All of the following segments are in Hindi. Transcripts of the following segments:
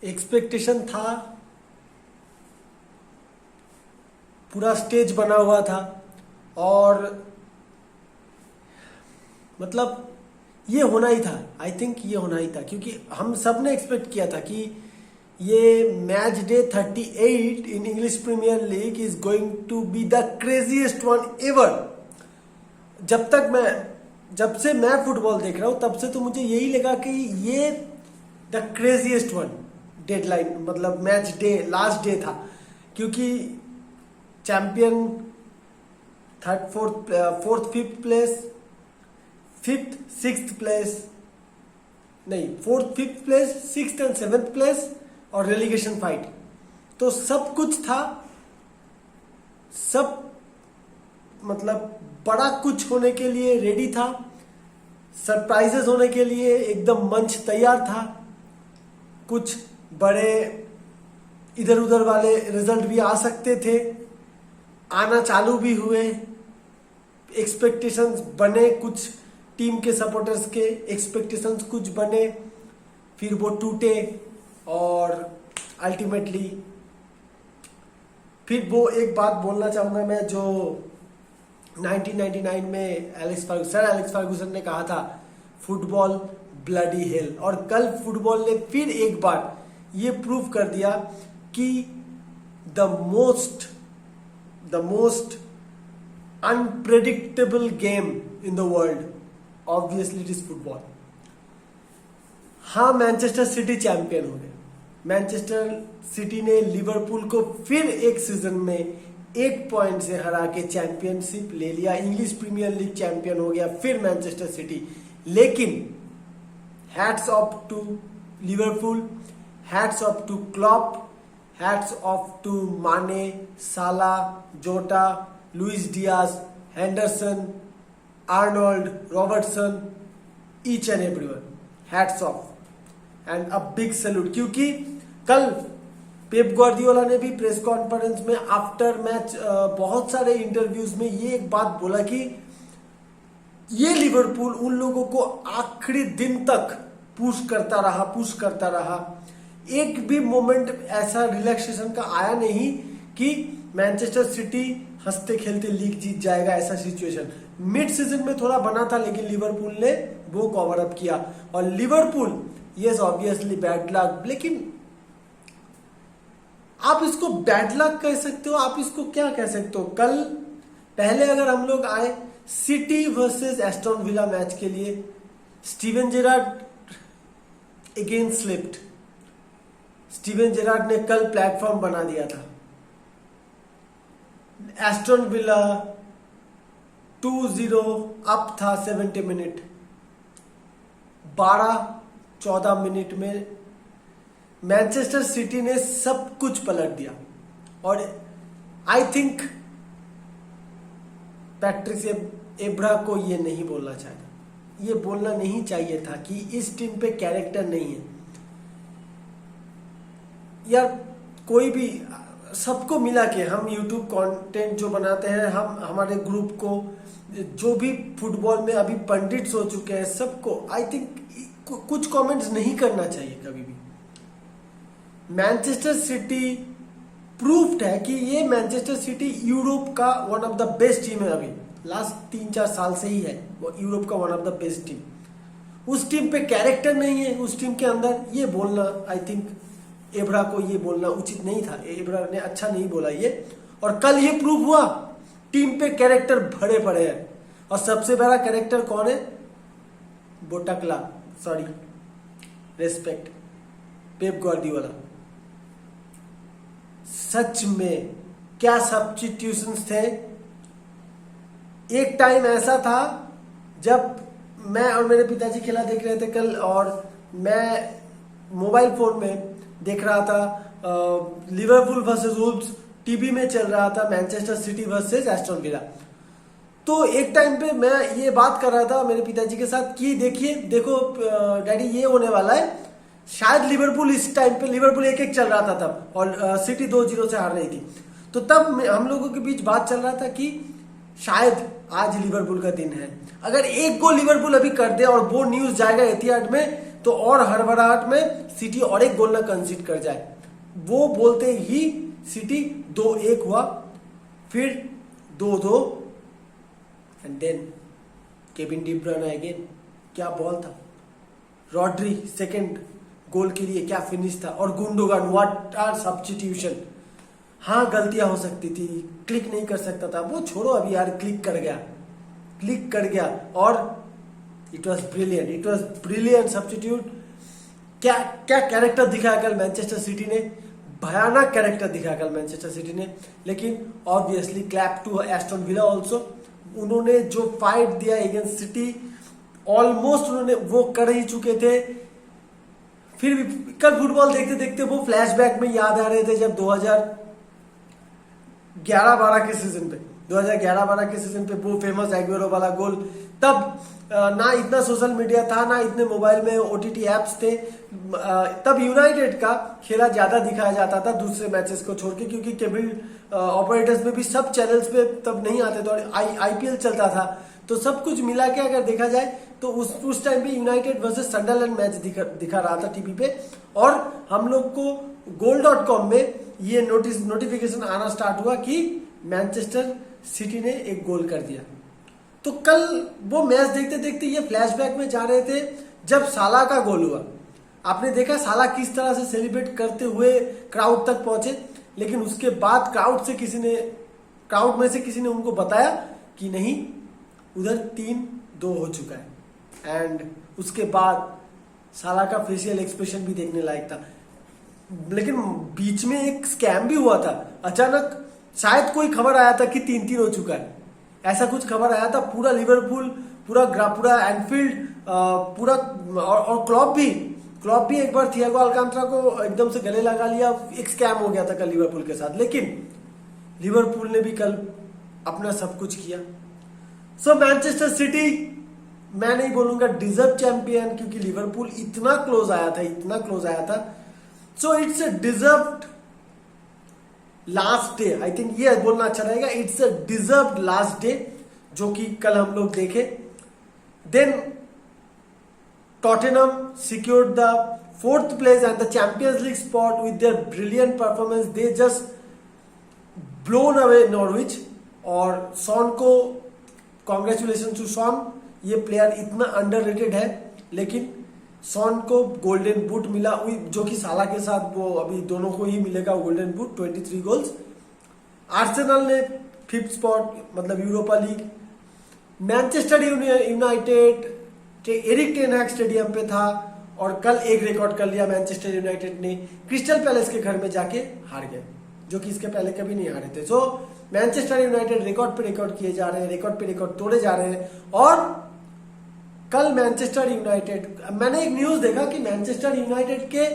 एक्सपेक्टेशन था, पूरा स्टेज बना हुआ था और मतलब ये होना ही था। आई थिंक ये होना ही था क्योंकि हम सब ने एक्सपेक्ट किया था कि ये match day 38 in English Premier League is going to be the craziest one ever. जब से मैं फुटबॉल देख रहा हूं तब से तो मुझे यही लगा कि ये द क्रेजीएस्ट वन डेडलाइन मतलब मैच डे लास्ट डे था क्योंकि champion third fourth fifth place, fifth sixth place नहीं, fourth fifth place, sixth and seventh place और रेलीगेशन फाइट, तो सब कुछ था। सब मतलब बड़ा कुछ होने के लिए रेडी था, सरप्राइजेस होने के लिए एकदम मंच तैयार था। कुछ बड़े इधर उधर वाले रिजल्ट भी आ सकते थे, आना चालू भी हुए, एक्सपेक्टेशंस बने, कुछ टीम के सपोर्टर्स के एक्सपेक्टेशंस कुछ बने, फिर वो टूटे और अल्टीमेटली फिर वो एक बात बोलना चाहूंगा मैं जो 1999 में सर एलेक्स फर्गूसन ने कहा था, फुटबॉल ब्लडी हेल। और कल फुटबॉल ने फिर एक बार ये प्रूव कर दिया कि the most unpredictable game in the world obviously it is football. हाँ, मैनचेस्टर सिटी चैंपियन हो गए। मैनचेस्टर सिटी ने लिवरपूल को फिर एक सीजन में 1 पॉइंट से हरा के चैंपियनशिप ले लिया, इंग्लिश प्रीमियर लीग चैंपियन हो गया फिर मैनचेस्टर सिटी। लेकिन hats off to Liverpool, hats off to Klopp, hats off to Mane, Salah, Jota, Luis Diaz, Henderson, Arnold, Robertson, each and everyone, hats off and a big salute. क्योंकि कल पेप गार्डियोला ने भी प्रेस कॉन्फ्रेंस में आफ्टर मैच बहुत सारे इंटरव्यूज में ये एक बात बोला कि ये लिवरपूल उन लोगों को आखिरी दिन तक पुश करता रहा। एक भी मोमेंट ऐसा रिलैक्सेशन का आया नहीं कि मैनचेस्टर सिटी हंसते खेलते लीग जीत जाएगा, ऐसा सिचुएशन मिड सीजन में थोड़ा बना था लेकिन लिवरपूल ने वो कवर अप किया। और Liverpool yes obviously bad luck, लेकिन आप इसको बैड लक कह सकते हो, आप इसको क्या कह सकते हो। कल पहले अगर हम लोग आए City versus Aston Villa match के लिए, Steven Gerrard again slipped. Steven Gerrard ने कल प्लेटफॉर्म बना दिया था। एस्टन विला 2-0 अप था 70 मिनट, 12-14 मिनट में मैनचेस्टर सिटी ने सब कुछ पलट दिया। और आई थिंक पैट्रिस एब्रा को ये नहीं बोलना चाहिए, ये बोलना नहीं चाहिए था कि इस टीम पे कैरेक्टर नहीं है। यार कोई भी, सबको मिला के हम यूट्यूब कंटेंट जो बनाते हैं, हम हमारे ग्रुप को जो भी फुटबॉल में अभी पंडित्स हो चुके हैं, सबको आई थिंक कुछ कमेंट्स नहीं करना चाहिए कभी भी। मैनचेस्टर सिटी प्रूफ्ड है कि ये मैनचेस्टर सिटी यूरोप का one of the best team है। अभी लास्ट 3-4 साल से ही है वो यूरोप का one of the best team. उस टीम पे कैरेक्टर नहीं है उस टीम के अंदर, ये बोलना आई थिंक एब्रा को ये बोलना उचित नहीं था। एब्रा ने अच्छा नहीं बोला ये, और कल ये प्रूव हुआ टीम पे कैरेक्टर भरे पड़े हैं। और सबसे बड़ा कैरेक्टर कौन है? बोटकला, सॉरी रेस्पेक्ट, पेप गार्डियोला। सच में क्या सब्स्टिट्यूशंस थे। एक टाइम ऐसा था जब मैं और मेरे पिताजी खेला देख रहे थे कल, और मैं मोबाइल फोन में देख रहा था लिवरपूल वर्सेस वुल्व्स, टीवी में चल रहा था Manchester city versus Aston villa. तो एक टाइम पे मैं ये बात कर रहा था मेरे पिताजी के साथ कि देखो डैडी ये होने वाला है, शायद लिवरपूल इस टाइम पे लिवरपूल 1-1 चल रहा था तब, और सिटी 2-0 से हार रही थी। तो तब हम लोगों के बीच बात चल रहा था कि शायद आज लिवरपूल का दिन है। अगर एक गोल लिवरपूल अभी कर दे और वो न्यूज जाएगा एतिहाद में, तो और हड़बड़ाहट में सिटी और एक गोल ना कंसीड कर जाए, वो बोलते ही सिटी 2-1 हुआ, फिर 2-2 and then Kevin De Bruyne again, क्या बॉल था, रॉड्री सेकंड गोल के लिए क्या फिनिश था, और गुंडोगान व्हाट आर सब्स्टिट्यूशन। हाँ गलतियां हो सकती थी, क्लिक नहीं कर सकता था, वो छोड़ो अभी यार, क्लिक कर गया और इट वॉज ब्रिलियंट सब्स्टिट्यूट। क्या कैरेक्टर दिखाया कल मैनचेस्टर सिटी ने, भयानक कैरेक्टर दिखाया कल मैनचेस्टर सिटी ने। लेकिन obviously clap to Aston Villa also, उन्होंने जो फाइट दिया अगेंस्ट सिटी, ऑलमोस्ट उन्होंने वो कर ही चुके थे। फिर भी कल फुटबॉल देखते देखते वो फ्लैशबैक में याद आ रहे थे जब 2011-12 के सीजन पे वो फेमस एग्वेरो वाला गोल। तब ना इतना सोशल मीडिया था, ना इतने मोबाइल में ओटीटी एप्स थे, तब यूनाइटेड का खेला ज्यादा दिखाया जाता था दूसरे मैचेस को छोड़ के, क्योंकि केबल ऑपरेटर्स में भी सब चैनल्स पे तब नहीं आते थे और आईपीएल चलता था, तो सब कुछ मिला के अगर देखा जाए तो उस टाइम पे यूनाइटेड वर्सेस सनडरलैंड मैच दिखा रहा था टीवी पे, और हम लोग को goal.com में ये नोटिफिकेशन आना स्टार्ट हुआ कि मैनचेस्टर सिटी ने एक गोल कर दिया। तो कल वो मैच देखते देखते ये फ्लैशबैक में जा रहे थे जब साला का गोल हुआ। आपने देखा साला किस तरह से सेलिब्रेट करते हुए क्राउड तक पहुंचे, लेकिन उसके बाद क्राउड में से किसी ने उनको बताया कि नहीं, उधर 3-2 हो चुका है। एंड उसके बाद साला का फेशियल एक्सप्रेशन भी देखने लायक था। लेकिन बीच में एक स्कैम भी हुआ था, अचानक शायद कोई खबर आया था कि 3-3 हो चुका है, ऐसा कुछ खबर आया था। पूरा लिवरपूल, पूरा एनफील्ड, पूरा और क्लॉप भी एक बार थियागो अल्कांट्रा को एकदम से गले लगा लिया। एक स्कैम हो गया था कल लिवरपूल के साथ, लेकिन लिवरपूल ने भी कल अपना सब कुछ किया। सो मैनचेस्टर सिटी, मैं नहीं बोलूंगा डिजर्व चैंपियन, क्योंकि लिवरपूल इतना क्लोज आया था। So it's a deserved last day, I think ये बोलना अच्छा रहेगा, it's a deserved last day जो कि कल हम लोग देखे। Then Tottenham secured the 4th place and the Champions League spot with their brilliant performance. They just blown away Norwich, और सॉन को कॉन्ग्रेचुलेशन टू सॉन, ये प्लेयर इतना अंडररेटेड है, लेकिन सॉन को गोल्डन बूट मिला, जो कि साला के साथ वो अभी दोनों को ही मिलेगा गोल्डन बूट, 23 गोल्स। आर्सेनल ने 5th स्पॉट, मतलब Europa League. Manchester United Erik ten Hag stadium पे था और कल एक रिकॉर्ड कर लिया मैनचेस्टर यूनाइटेड ने, क्रिस्टल पैलेस के घर में जाके हार गए, जो कि इसके पहले कभी नहीं हारे थे। सो मैनचेस्टर यूनाइटेड रिकॉर्ड पे रिकॉर्ड किए जा रहे हैं, रिकॉर्ड पे रिकॉर्ड तोड़े जा रहे हैं। और कल मैनचेस्टर यूनाइटेड, मैंने एक न्यूज देखा कि मैनचेस्टर यूनाइटेड के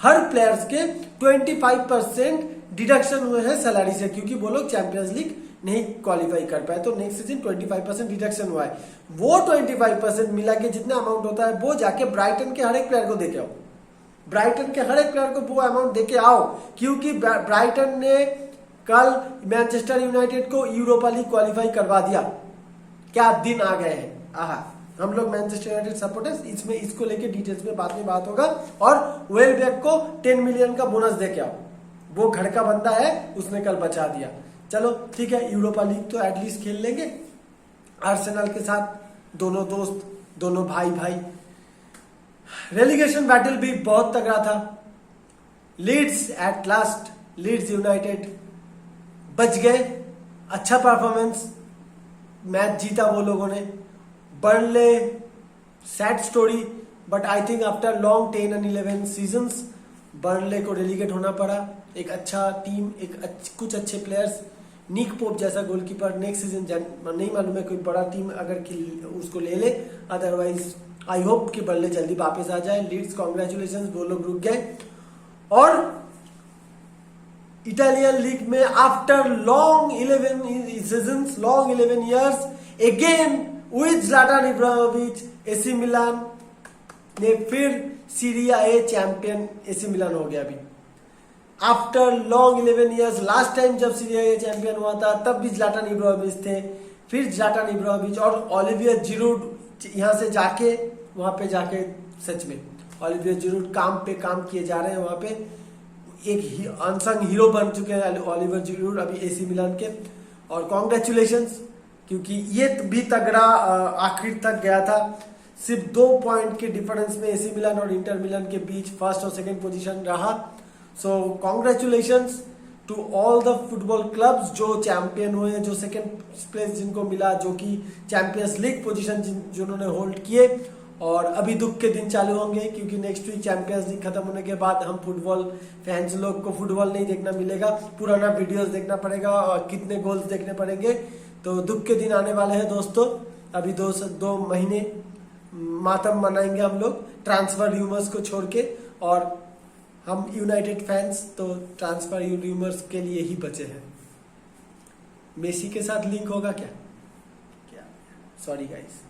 हर प्लेयर्स के 25% डिडक्शन हुए हैं सैलरी से, क्योंकि वो लोग चैंपियंस लीग नहीं क्वालिफाई कर पाए, तो नेक्स्ट सीजन 25% डिडक्शन हुआ है। वो 25% मिला के जितना अमाउंट होता है वो जाके ब्राइटन के हर एक प्लेयर को देके आओ, ब्राइटन के हर एक प्लेयर को वो अमाउंट देके आओ, क्योंकि ब्राइटन ने कल मैनचेस्टर यूनाइटेड को यूरोपा लीग क्वालिफाई करवा दिया। क्या दिन आ गए हैं, आहा। हम लोग मैनचेस्टर यूनाइटेड सपोर्टर्स इसमें इसको लेके डिटेल्स में बाद में बात होगा। और वेलबैक को 10 मिलियन का बोनस देके आओ, वो घर का बंदा है, उसने कल बचा दिया। चलो ठीक है, यूरोपा लीग तो एटलीस्ट खेल लेंगे आर्सेनल के साथ, दोनों दोस्त, दोनों भाई। रेलीगेशन बैटल भी बहुत तगड़ा था। Leeds at last, Leeds United बच गए, अच्छा परफॉर्मेंस, मैच जीता वो लोगों ने। Burnley, sad story, but I think after long 10 and 11 seasons Burnley को रेलीगेट होना पड़ा। एक अच्छा टीम, कुछ अच्छे प्लेयर्स, निक पोप जैसा गोलकीपर, नेक्स्ट सीजन नहीं मालूम है कोई बड़ा टीम अगर उसको ले ले, अदरवाइज आई होप कि बर्नले जल्दी वापस आ जाए। लीड्स कॉन्ग्रेचुलेशन, वो लोग रुक गए। और इटालियन लीग में after long 11 seasons, long 11 years again with Zlatan Ibrahimovic, AC Milan ने फिर Serie A champion AC Milan हो गया। अभी after long 11 years, last time जब सीरिया ए चैंपियन हुआ था तब भी ज़्लाटान इब्राहिमोविच थे, फिर ज़्लाटान इब्राहिमोविच और ओलिवियर जिरूड यहाँ से जाके वहां पे जाके सच में ऑलिवियर जिरूड काम पे काम किए जा रहे हैं वहां पे। एक अनसंग हीरो बन चुके हैं ऑलिवियर जिरूड अभी एसी मिलान के। और कॉन्ग्रेचुलेशंस, क्योंकि ये भी तगड़ा आखिर तक गया था। सिर्फ 2 पॉइंट के डिफरेंस में एसी मिलान और इंटर मिलान के बीच फर्स्ट और सेकंड पोजीशन रहा। So congratulations to all the football clubs जो चैंपियन हुए, जो सेकंड प्लेस जिनको मिला, जो कि चैंपियंस लीग पोजीशन जिन्होंने होल्ड किए। और अभी दुख के दिन चालू होंगे, क्योंकि नेक्स्ट वीक चैंपियंस लीग खत्म होने के बाद हम फुटबॉल फैंस लोग को फुटबॉल नहीं देखना मिलेगा, पुराना वीडियोस देखना पड़ेगा और कितने गोल्स देखने पड़ेंगे। तो दुख के दिन आने वाले हैं दोस्तों। अभी 2 महीने मातम मनाएंगे हम लोग ट्रांसफर र्यूमर्स को छोड़ के। और हम यूनाइटेड फैंस तो ट्रांसफर र्यूमर्स के लिए ही बचे हैं। मेसी के साथ लिंक होगा क्या? Sorry guys.